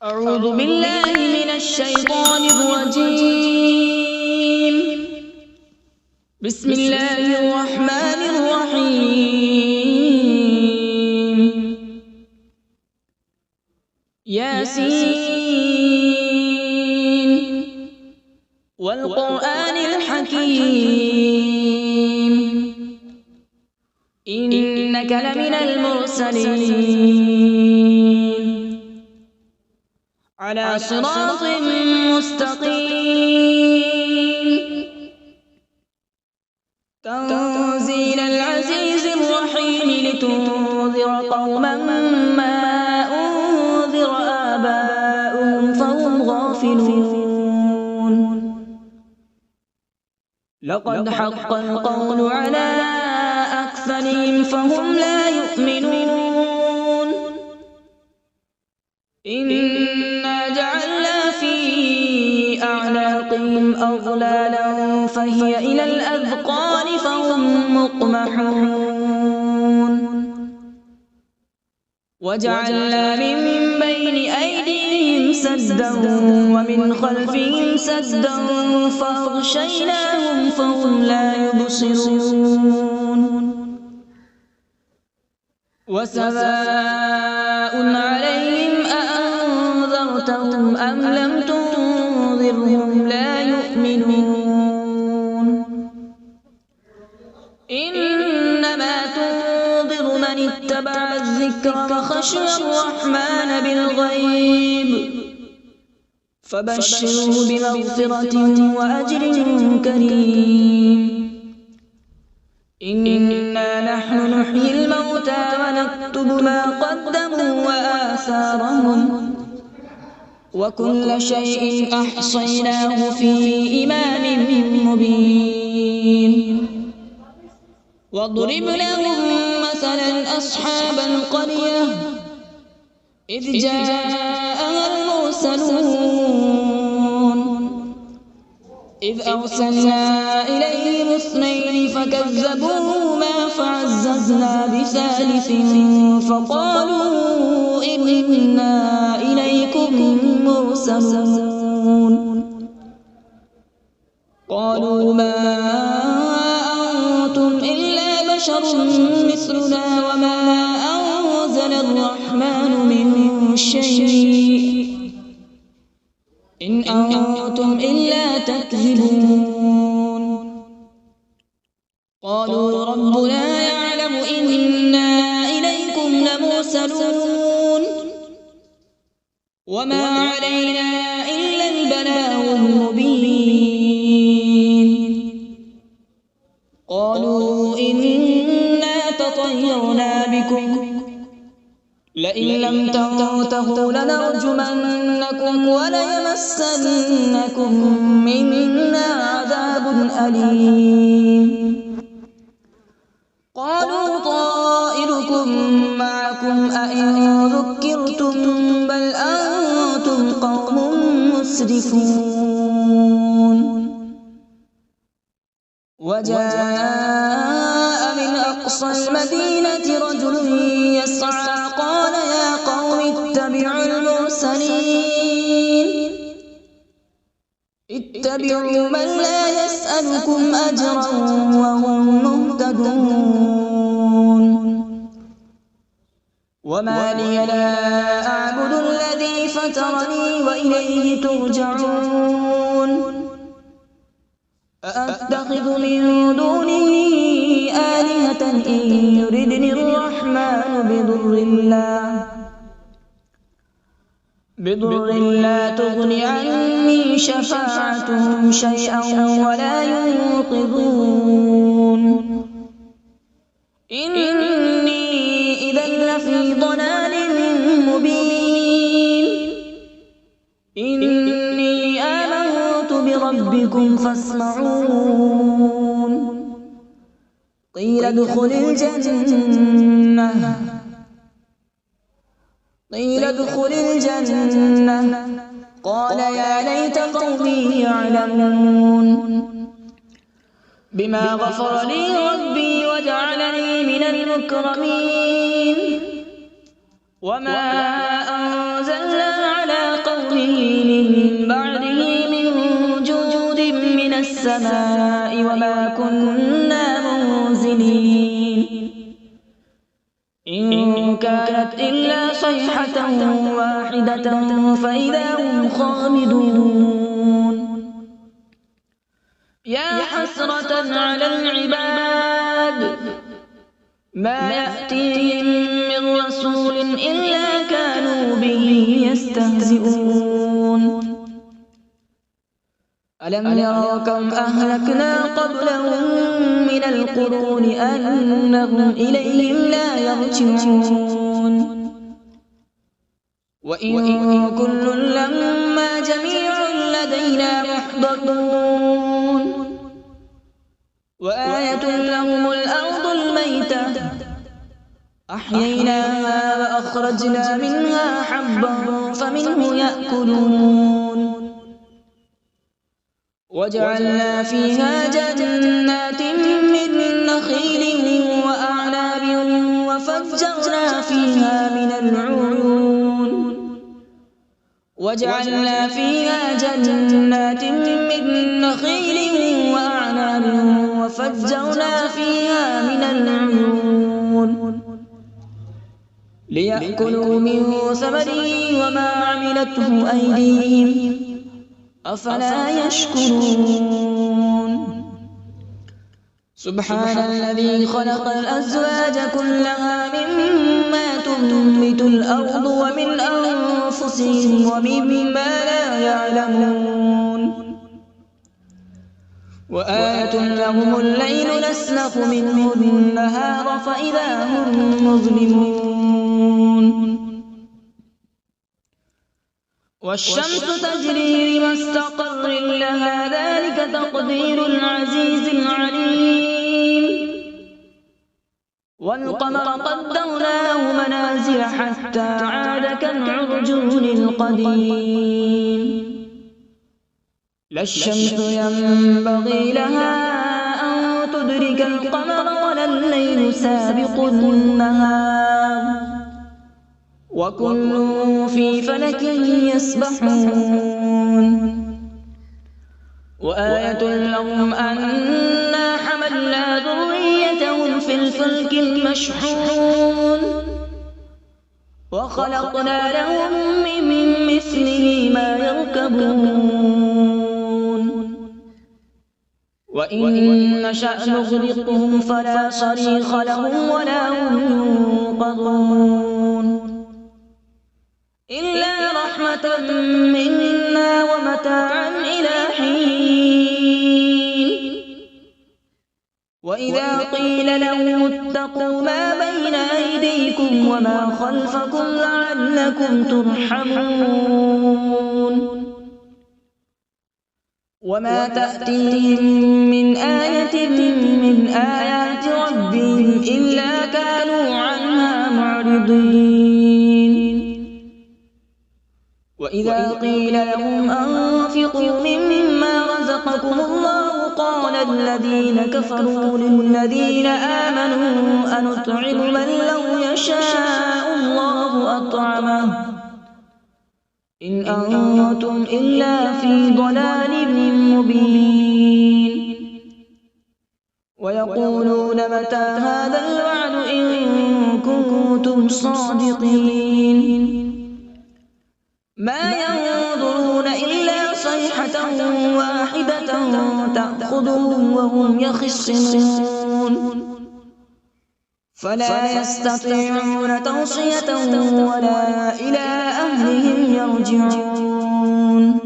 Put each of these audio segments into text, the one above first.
أعوذ بالله من الشيطان الرجيم. بسم الله الرحمن الرحيم. ياسين والقرآن الحكيم إنك لمن المرسلين على صراط مستقيم. تنزيل العزيز الرحيم لتنذر قوما ما أنذر آباؤهم فهم غافلون. لقد حق القول على أكثرهم فهم لا يؤمنون. إنا جعلنا في أعناقهم أغلالا فهي إلى الأذقان فهم مقمحون. وجعلنا من بين أيديهم سدا ومن خلفهم سدا فأغشيناهم فهم لا يبصرون. وسواء عليهم أأنذرتهم أم لم تنذرهم لا يؤمنون. إنما تنذر من اتبع الذكر وخشي الرحمن بالغيب فبشره بمغفرة وأجر كريم. إنا نحن نحيي الموتى ونكتب ما قدموا وآثارهم وكل شيء أحصيناه في إمام مبين. واضرب لهم مثلا أصحاب القرية إذ جاءها المرسلون إذ أرسلنا إليهم اثنين فكذبوهما فعززنا بثالث فقالوا إنا إليكم مرسلون. قالوا ما أنتم إلا بشر مثلنا وما أنزل الرحمن من شيء إن أنتم إلا تكذبون. قالوا ربنا يعلم إنا إليكم لمرسلون وما علينا إلا البلاغ المبين. قالوا إنا تطيرنا بكم لئن لم تنتهوا لنرجمنكم وليمسنكم منا عذاب أليم. قالوا طائركم معكم أئن ذكرتم بل أنتم قوم مسرفون. وجاء من أقصى المدينة رجل يسعى قال يا قوم اتبعوا المرسلين اتبعوا من لا يسألكم أجرا وهم مهتدون. وما لي لا أعبد الذي فطرني وإليه ترجعون. أأتخذ من دونه آلهة إن يردني الرحمن بضر لا تغن عني شفاعتهم شيئا ولا ينقذون. إني إذا لفي ضلال مبين. إني آمنت بربكم فاسمعون. قيل ادخل الجنة قال يا ليت قومي يعلمون. بما غفر لي ربي وجعلني من المكرمين. وما أنزلنا على السماء وما كنا منزلين إن كانت إلا صيحة واحدة فإذا هم خامدون يا حسرة على العباد ما يأتيهم من رسول إلا كانوا به يستهزئون ألم يروا كم أهلكنا قبلهم من القرون أنهم إليهم لا يرجعون وإن كل لما جميع لدينا محضرون وآية لهم الأرض الميتة أحييناها وأخرجنا منها حبا فمنه يأكلون وجعلنا فيها جنات من نخيل وأعناب وفجرنا فيها من العيون وجعلنا فيها جنات من نخيل وأعناب وفجرنا فيها من العيون ليأكلوا من ثمره وما عملته أيديهم أفلا يشكرون سبحان الذي خلق الأزواج كلها مما تنبت الأرض ومن أنفسهم ومما لا يعلمون وآية لهم الليل نسلخ منه النهار فإذا هم مظلمون والشمس تجري لمستقر لها ذلك تقدير العزيز العليم والقمر قدرناه منازل حتى عاد كالعرجون القديم لا الشمس ينبغي لها أن تدرك القمر ولا الليل سابق النهار وكل في فلك يسبحون وآية لهم أنا حملنا ذريتهم في الفلك المشحون وخلقنا لهم من مثله ما يركبون وإن نشأ نغرقهم فلا صريخ لهم ولا هم ينقذون إلا رحمة منا ومتاعا إلى حين وإذا قيل لهم اتقوا ما بين أيديكم وما خلفكم لعلكم ترحمون وما تأتيهم من آية من آيات ربهم إلا كانوا عنها معرضين وإذا قيل لهم أنفقوا مما رزقكم الله قال الذين كفروا للذين آمنوا أنطعم من لو يشاء الله أطعمه إن أنتم إلا في ضلال مبين ويقولون متى هذا الوعد إن كنتم صادقين ما ينظرون إلا صيحة واحدة تأخذهم وهم يخصمون فلا يستطيعون توصية ولا إلى أهلهم يرجعون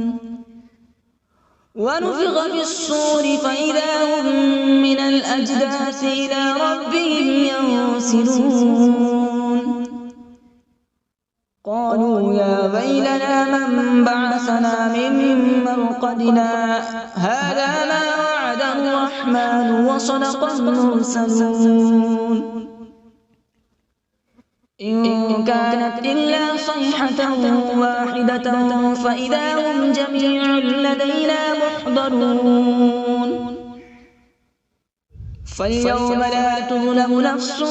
ونفخ في الصور فإذا هم من الأجداث إلى ربهم ينسلون قالوا يا ويلنا من بعثنا من مرقدنا هذا ما وعد الرحمن وصدق المرسلون إن كانت إلا صيحة واحدة فإذا هم جميع لدينا محضرون فاليوم لا تظلم نفس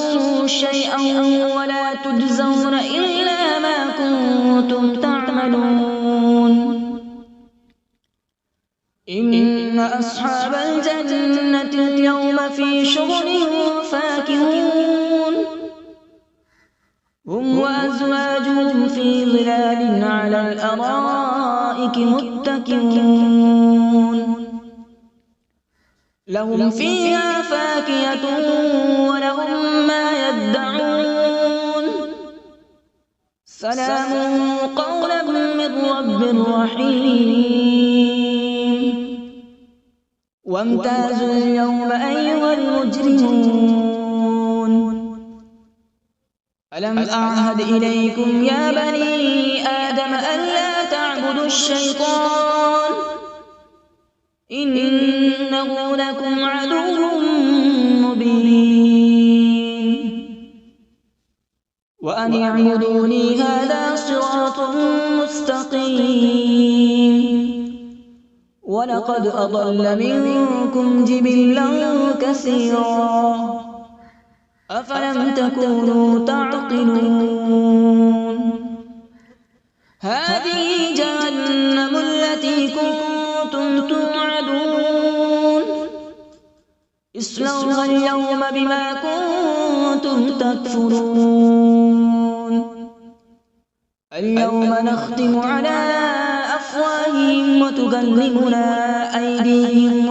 شيئا ولا تجزون إلا ما كنتم تعملون إن أصحاب الجنة اليوم في شغل فاكهون هم وأزواجهم في ظلال على الأرائك متكئون لهم فيها فاكهة ولهم ما يدعون سلام قولا من رب رحيم وامتازوا اليوم أيها المجرمون ألم أعهد إليكم يا بني آدم ألا تعبدوا الشيطان إنه لكم عدو مبين وأن اعبدوني هذا صراط مستقيم ولقد أضل منكم جبلا كثيرا أفلم تكونوا تعقلون هذه جهنم التي كنتم توعدون اصلوها اليوم بما كنتم تكفرون اليوم نختم على أفواههم وتكلمنا أيديهم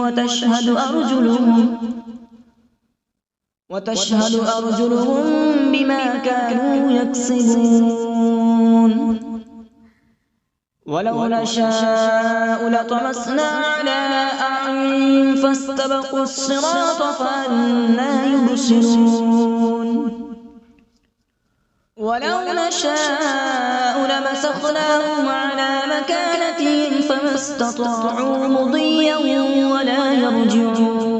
وتشهد أرجلهم بما كانوا يكسبون ولو نشاء لطمسنا على أعينهم فاستبقوا الصراط فأنى يبصرون ولو نشاء لمسخناهم على مكانتهم فما استطاعوا مضيا ولا يرجعون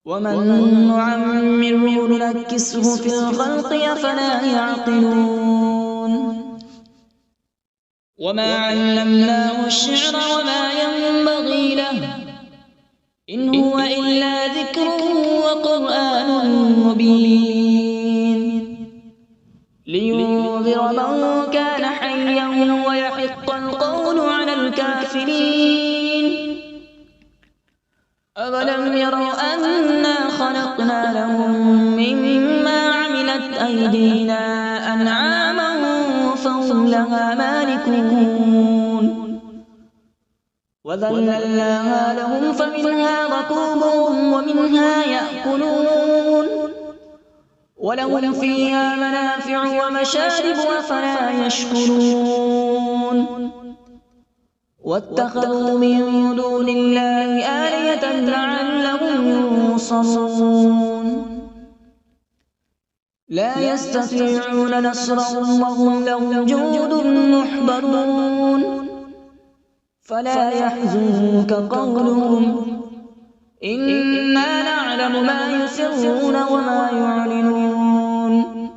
ومن نعمره ننكسه في الخلق أفلا يعقلون وما علمناه الشعر وما ينبغي له إن هو إلا ذكر وقرآن مبين لينذر من كان حيا ويحق القول على الكافرين أولم يروا أنا خلقنا لهم مما عملت أيدينا أنعاما فهم لها مالكون وذللناها لهم فمنها ركوبهم ومنها يأكلون ولهم فيها منافع ومشارب أفلا يشكرون واتخذوا من دون الله آلهة لعلهم ينصرون لا يستطيعون نصرهم وهم لهم جند محضرون فلا يحزنك قولهم إنا نعلم ما يسرون وما يعلنون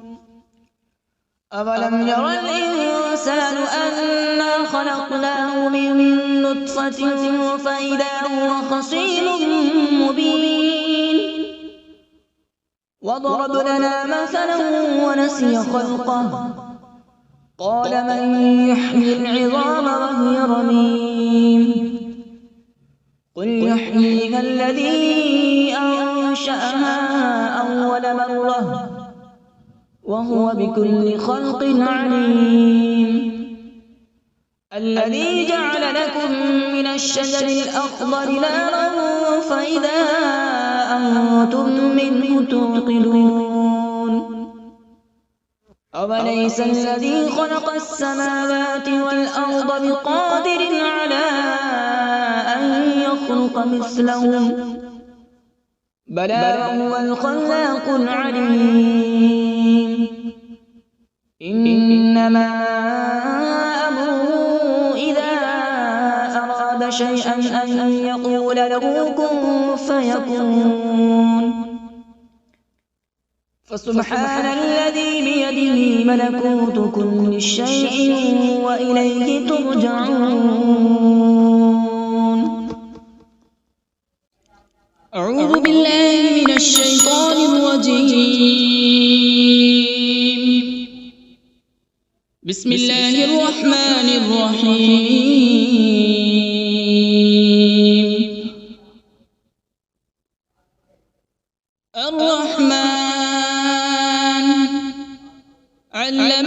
أولم ير الإنسان أنا خلقناه من نطفة فإذا هو خصيم مبين وضرب لنا مثلا ونسي خلقه قال من يحيي العظام وهي رميم قل يحييها الذي أنشأها أول مرة وهو بكل خلق عليم الذي جعل لكم من الشجر الأخضر نارا فإذا أنتم منه توقدون أوليس الذي خلق السماوات والأرض بقادر على أن يخلق مثلهم بلى وهو الخلاق العليم إنما أمره إذا أراد شيئا أن يقول له كن فيكون فسبحان الذي بيده ملكوت كل شيء وإليه ترجعون أعوذ بالله من الشيطان الرجيم بسم الله الرحمن الرحيم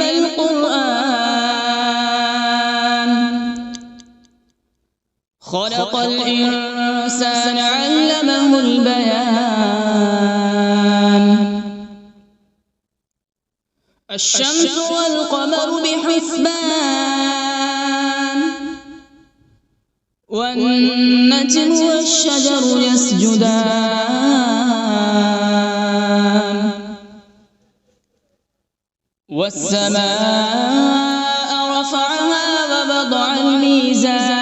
علم القرآن خلق الإنسان علمه البيان الشمس والقمر بحسبان والنجم والشجر يسجدان والسماء رفعها ووضع الميزان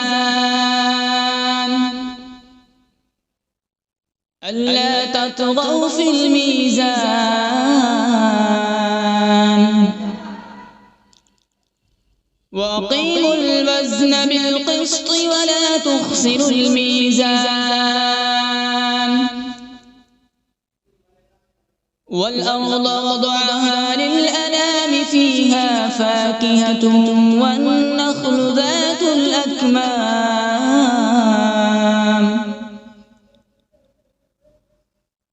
ألا تطغوا في الميزان وأقيموا الوزن بالقسط ولا تخسروا الميزان والأرض وضعها للأنام فيها فاكهة والنخل ذات الأكمام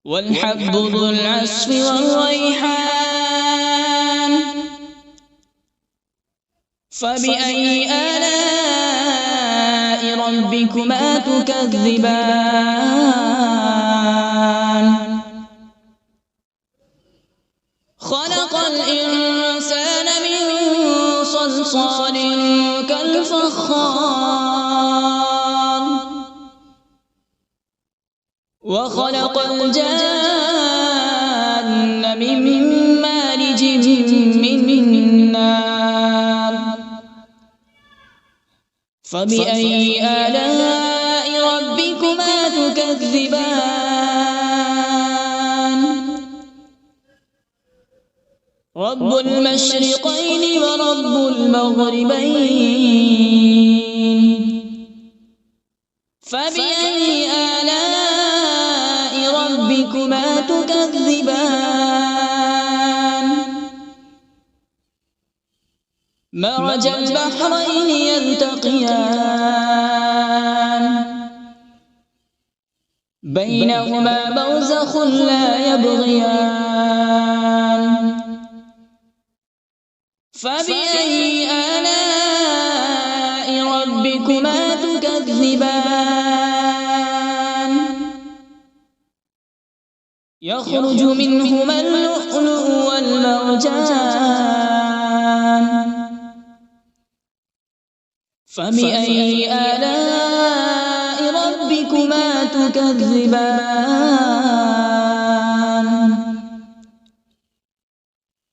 والحب ذو العصف والريحان فبأي آلاء ربكما تكذبان خلق الإنسان من صلصال كالفخار وخلق الجان من مارج من نار فبأي آلاء ربكما تكذبان رب المشرقين ورب المغربين فبأي آلاء ربكما تكذبان مرج البحرين يلتقيان بينهما برزخ لا يبغيان فبأي آلاء ربكما تكذبان يخرج منهما اللؤلؤ والمرجان فبأي آلاء ربكما تكذبان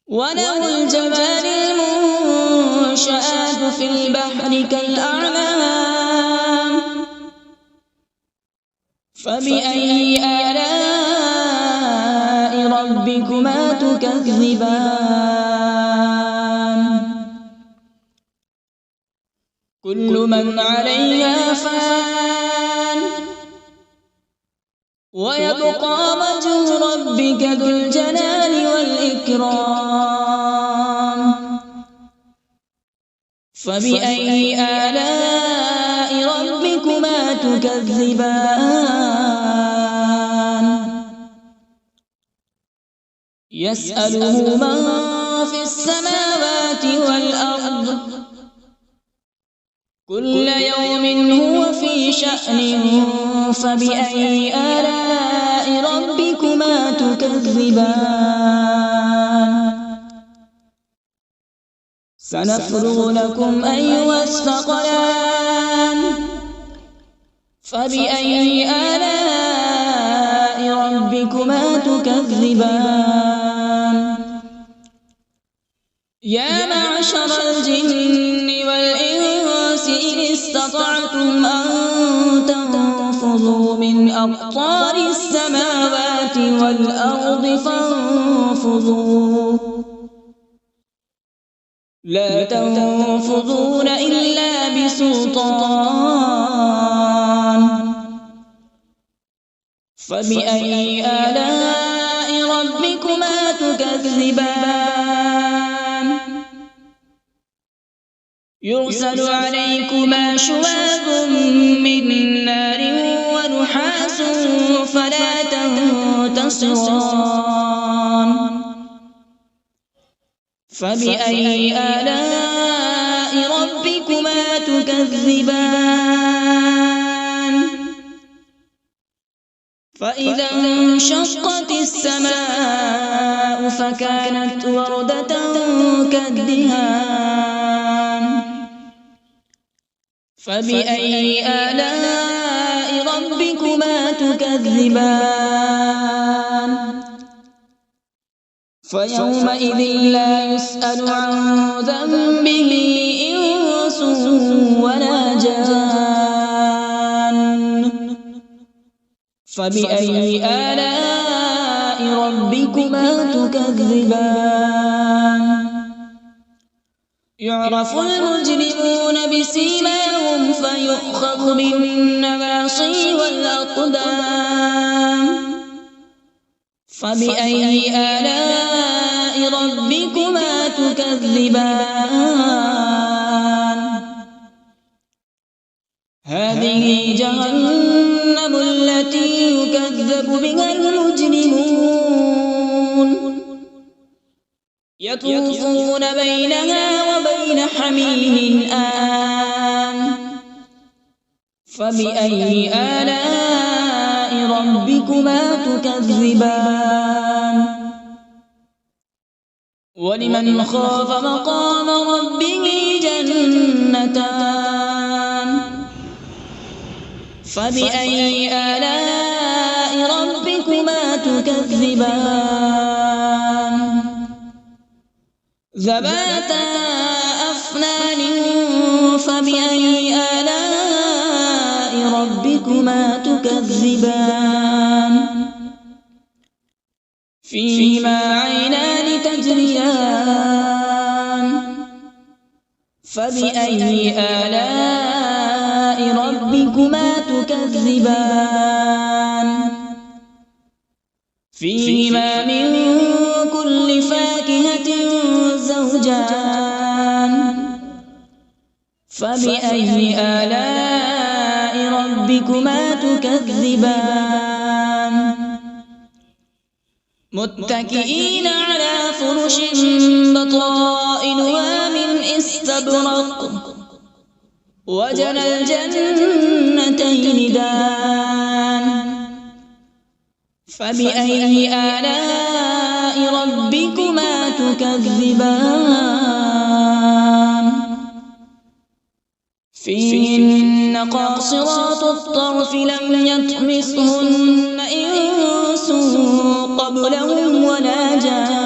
وله الجوار المنشآت في البحر كالأعلام فبأي آلاء ربكما تكذبان كل من عليها فان ويبقى وجه ربك ذو الجلال والإكرام فبأي آلاء ربكما تكذبان يسأله من في السماوات والأرض كل يوم هو في شأن فبأي آلاء ربكما تكذبان سنفرغ لكم أيها الثقلان فبأي آلاء ربكما تكذبان يا معشر الجن والإنس إن استطعتم أن تنفذوا من أقطار السماوات والأرض فانفذوا لا تنفذون إلا بسلطان فبأي آلاء ربكما تكذبان يرسل عليكما شواظ من نار ونحاس فلا تنتصران فبأي آلاء ربكما تكذبان فإذا انشقت السماء فكانت وردة كالدهان فبأي آلاء ربكما تكذبان فيومئذ لا يسأل عن ذنبه إنس ولا جان فبأي آلاء ربكما تكذبان يعرف المجرمون بسيماهم فيؤخذ بالنواصي والأقدام فبأي آلاء ربكما تكذبان هذه جهنم التي يكذب بها المجرمون يطوفون بينها وبين حميم آن فبأي آلاء ربكما تكذبان ولمن خاف مقام ربه جنتان فبأي آلاء ربكما تكذبان ذواتا أفنان فبأي آلاء ربكما تكذبان فيهما عينان تجريان فبأي آلاء ربكما تكذبان فيهما من كل فاكهة زوجان فبأي آلاء ربكما تكذبان متكئين على فرش بطائنها من استبرق وجنى الجنتين دان فبأي آلاء ربكما تكذبان فيهن قاصرات الطرف لم يطمثهن إنس قبلهم ولا جان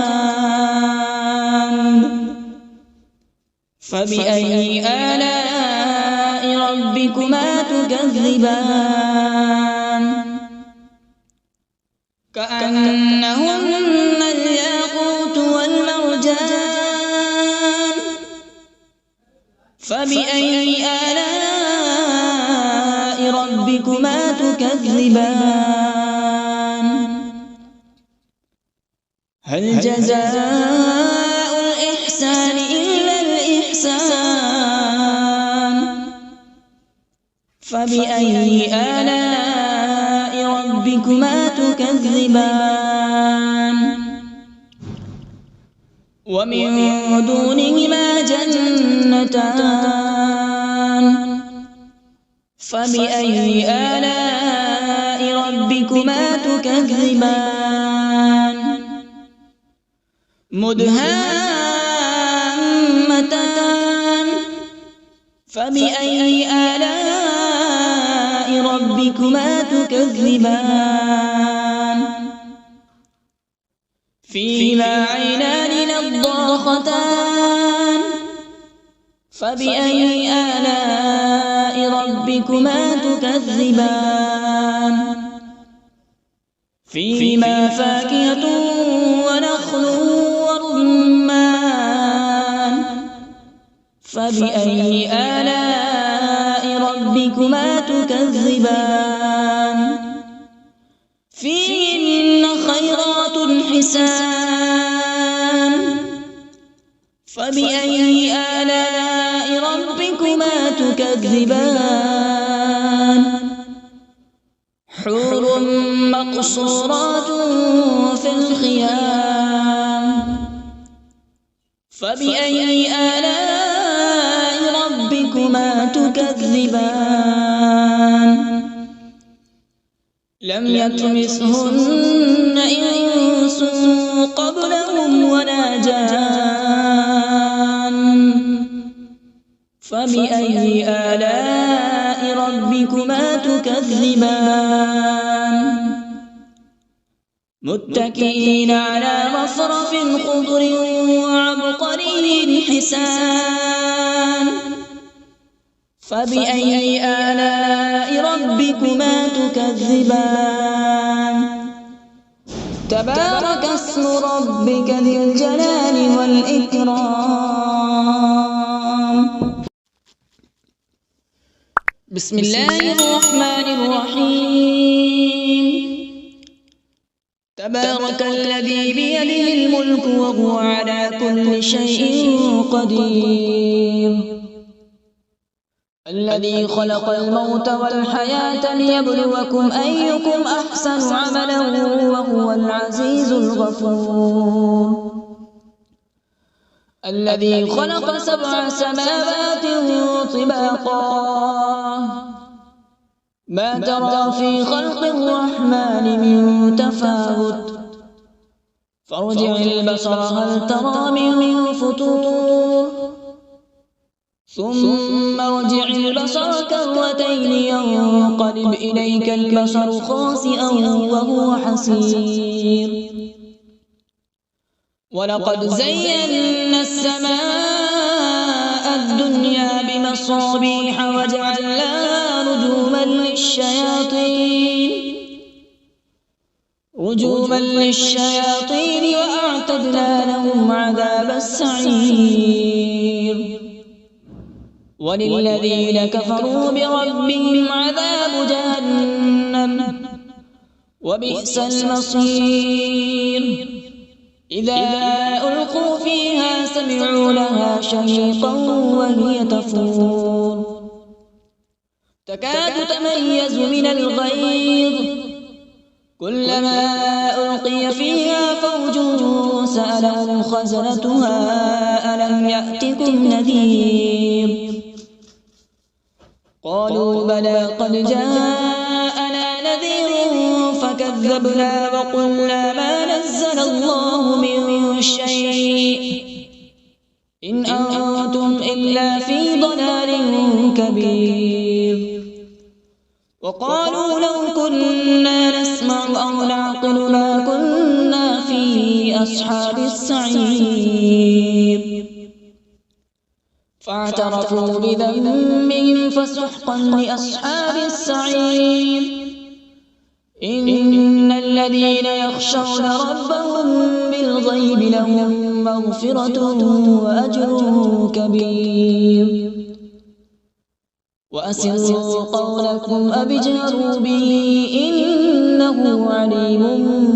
فبأي آلاء ربكما تكذبان كأنهن الياقوت والمرجان فبأي آلاء ربكما تكذبان هل جزاء الإحسان إلا الإحسان فبأي آلاء ربكما تكذبان ومن دونهما جنتان فبأي آلاء ربكما تكذبان مدهامتان فبأي آلاء ربكما تكذبان فيهما عينان نضاختان فبأي آلاء ربكما تكذبان فيهما فاكهة ونخل ورمان فبأي آلاء ربكما تكذبان فيهن خيرات حسان فبأي آلاء ربكما تكذبان حور مقصورات في الخيام فبأي آلاء ربكما تكذبان لم يطمثهن إنس قبلهم ولا جان فبأي آلاء ربكما تكذبان متكئين على رفرف خضر وعبقري حسان فبأي آلاء ربكما تكذبان تبارك اسم ربك ذي الجلال والإكرام بسم الله الرحمن الرحيم تبارك الذي بيده الملك وهو على كل شيء قدير الذي خلق الموت والحياة ليبلوكم أيكم أحسن عملا وهو العزيز الغفور الذي خلق 7 سماوات طباقا ما ترى في خلق الرحمن من تفاوت فارجع البصر هل ترى من فطور ثم ارجع البصر كرتين ينقلب إليك البصر خاسئا وهو حسير ولقد زينا السماء الدنيا بمصابيح وجعلناها رجوما للشياطين وأعتدنا لهم عذاب السعير وللذين كفروا بربهم عذاب جهنم وبئس المصير إذا ألقوا فيها سمعوا لها شهيقا وهي تفور تكاد تميز من الغيظ كلما ألقي فيها فوج سألهم خزنتها ألم يأتكم نذير قالوا بلى قد جاءنا نذير فكذبنا وقلنا ما نزل الله من شيء إن أنتم إلا في ضلال كبير وقالوا لو كنا نسمع أو نعقل ما كنا في أصحاب السعير فاعترفوا بذنبهم فسحقا لأصحاب السعير إن الذين يخشون ربهم بالغيب لهم مغفرة وأجر كبير وأسروا قولكم أو اجهروا به إنه عليم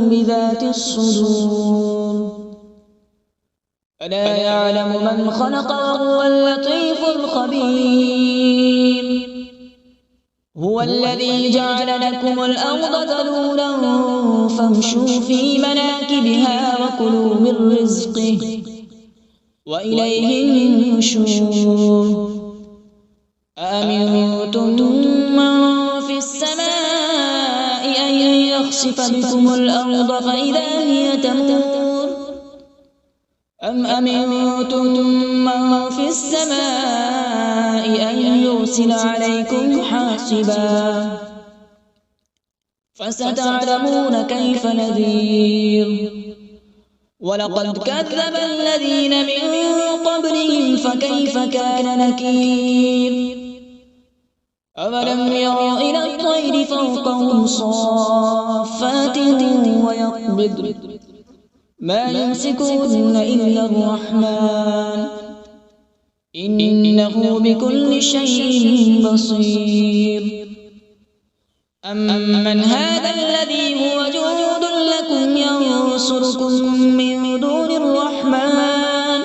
بذات الصدور ألا يعلم من خلق وهو اللطيف الخبير هو الذي جعل لكم الأرض ذلولا فامشوا في مناكبها وكلوا من رزقه وإليه النشور أأمنتم من في السماء أن يخسف بكم الأرض فإذا هي تمور أم أمنتم من في السماء أن يرسل عليكم حاصبا فستعلمون كيف نذير ولقد كذب الذين من قبلهم فكيف كان نكير أولم يروا إلى الطير فوقهم صافات ويقبض ما يمسكون إلا الرحمن إنه بكل شيء بصير أمن هذا الذي هو جند لكم ينصركم من دون الرحمن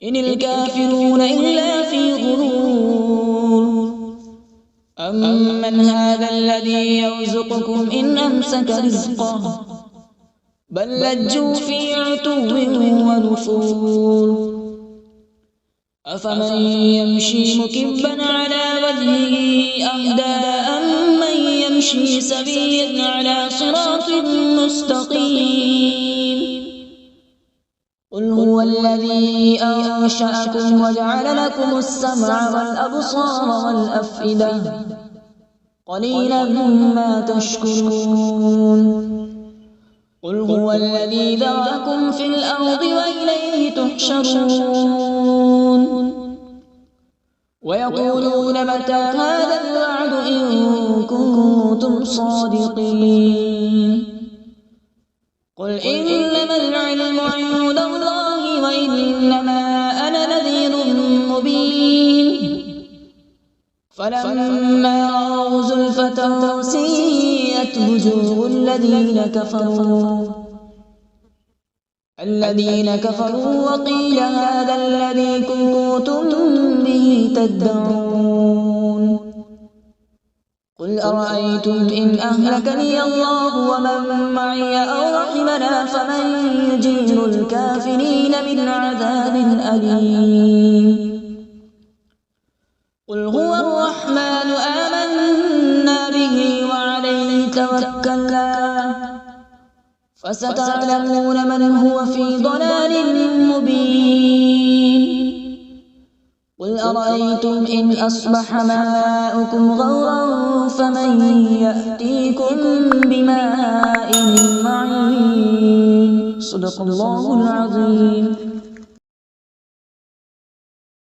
إن الكافرون إلا في غرور أمن هذا الذي يرزقكم إن أمسك رزقه بل لجوا في عتو ونفور أفمن يمشي مكبا على وجهه أهدى أمن يمشي سويا على صراط مستقيم قل هو الذي أنشأكم وجعل لكم السمع والأبصار والأفئدة قليلا ما تشكرون قل هو الذي ذرأكم في الأرض وإليه تحشرون ويقولون متى هذا الوعد إن كنتم صادقين قل إنما العلم عند الله وإنما أنا نذير مبين فلما رأوا زلفة سيئت وجوه الذين كفروا وقيل هذا الذي كنتم به تدعون قل أرأيتم إن أهلكني الله ومن معي أو رحمنا فمن يجير الكافرين من عذاب أليم قل هو الرحمن آمنا به وعليه توكلنا فستعلمون من هو في ضلال مبين قل أرأيتم إن أصبح ماؤكم غورا فمن يأتيكم بماء معين صدق الله العظيم.